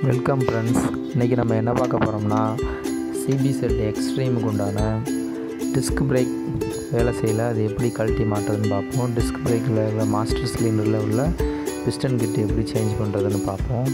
Welcome friends. இன்றைக்கி நம்ம என்ன பார்க்க போகிறோம்னா CBZ எக்ஸ்ட்ரீமுக்கு உண்டான டிஸ்க் பிரேக் வேலை செய்யலை, அது எப்படி கழட்டி மாட்டுறதுன்னு பார்ப்போம். டிஸ்க் பிரேக்கில் மாஸ்டர் சிலிண்டரில் உள்ள பிஸ்டன் கிட் எப்படி சேஞ்ச் பண்ணுறதுன்னு பார்ப்போம்.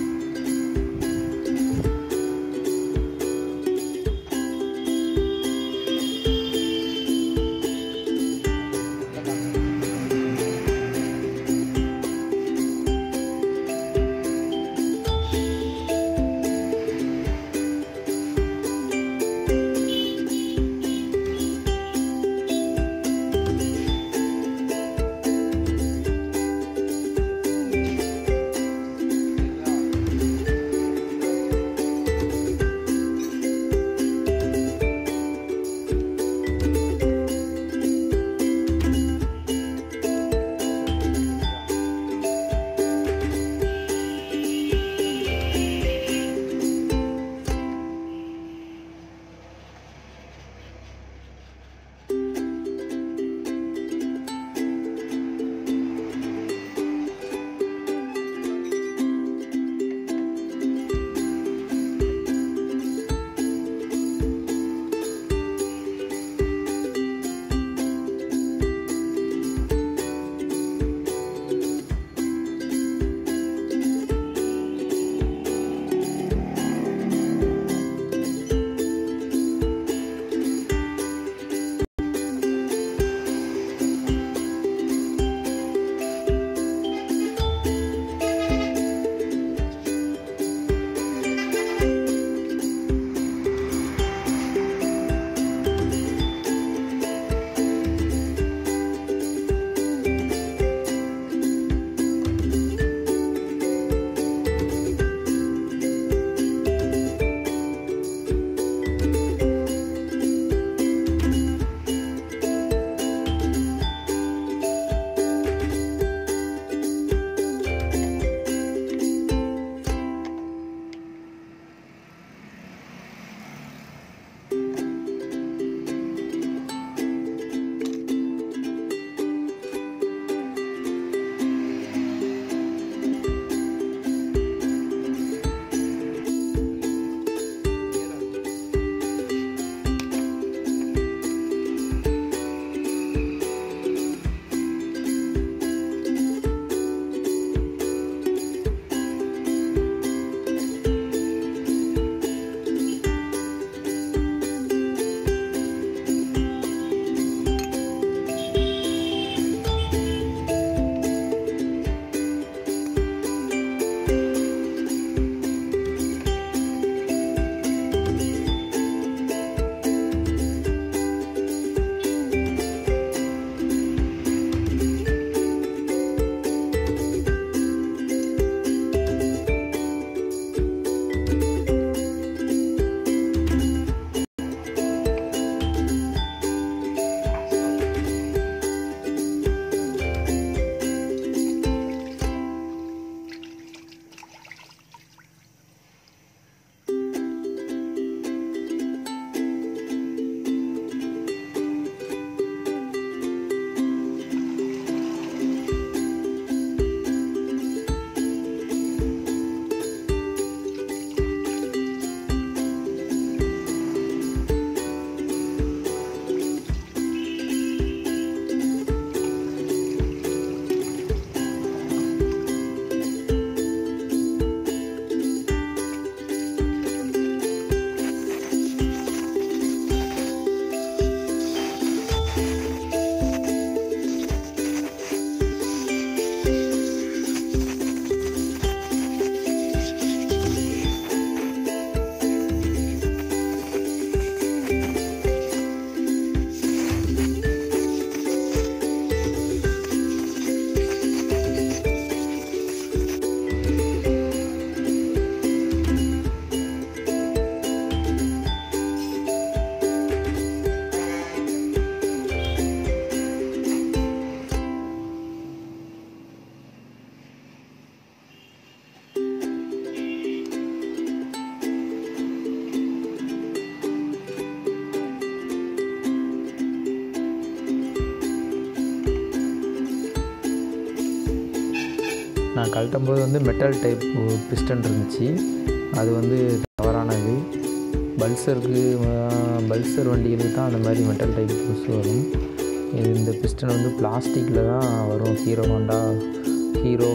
நான் கழட்டும் போது மெட்டல் டைப் பிஸ்டன் இருந்துச்சு. அது வந்து தவறானது. பல்சர் வண்டிகளுக்கு தான் அந்த மாதிரி மெட்டல் டைப் புதுசு வரும். இந்த பிஸ்டன் வந்து பிளாஸ்டிக்கில் தான் வரும். ஹீரோ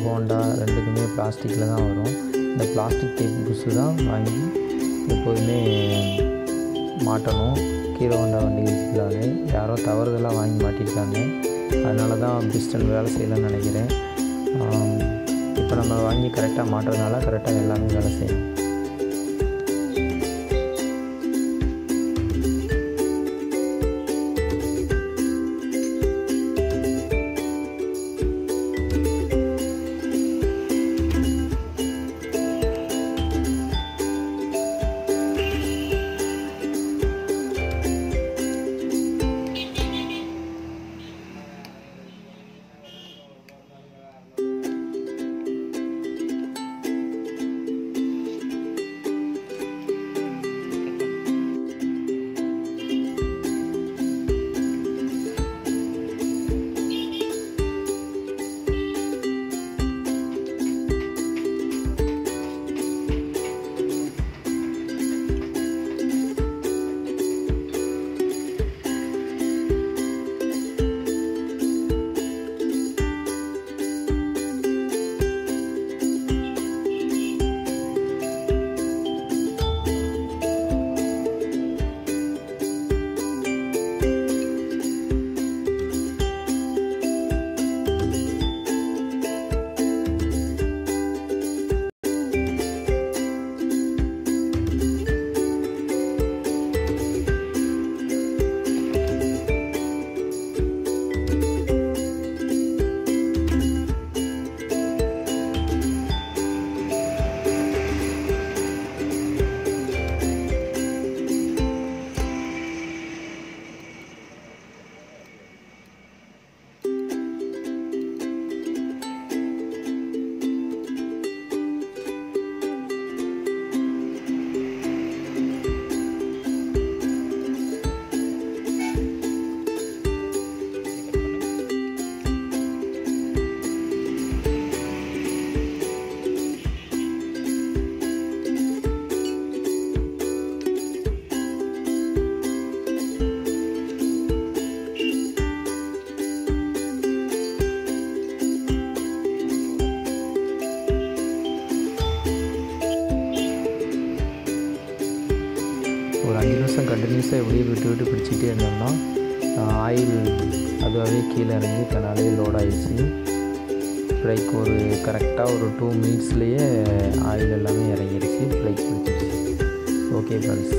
ஹோண்டா ரெண்டுக்குமே பிளாஸ்டிக்கில் தான் வரும். இந்த பிளாஸ்டிக் டைப் புதுசு தான் வாங்கி எப்போதுமே மாட்டணும். ஹீரோ ஹோண்டா வண்டிகளாக யாரோ தவறுதலாக வாங்கி மாட்டியிருக்காங்க. அதனால தான் பிஸ்டன் வேலை செய்யலைன்னு நினைக்கிறேன். இப்போ நம்ம வாங்கி கரெக்டாக மாட்டுறதுனால கரெக்டாக எல்லாமே வேலை செய்யணும். ஒரு 5 நிமிஷம் கண்டினியூஸாக எப்படியே விட்டு பிடிச்சிக்கிட்டே இருந்தோம்னா ஆயில் அதுவாகவே கீழே இறங்கி தன்னாலே லோட் ஆகிடுச்சு. பிரேக் ஒரு கரெக்டாக ஒரு 2 மினிட்ஸ்லேயே ஆயில் எல்லாமே இறங்கிடுச்சு. பிரேக் பிடிச்சிடுச்சு. Okay friends.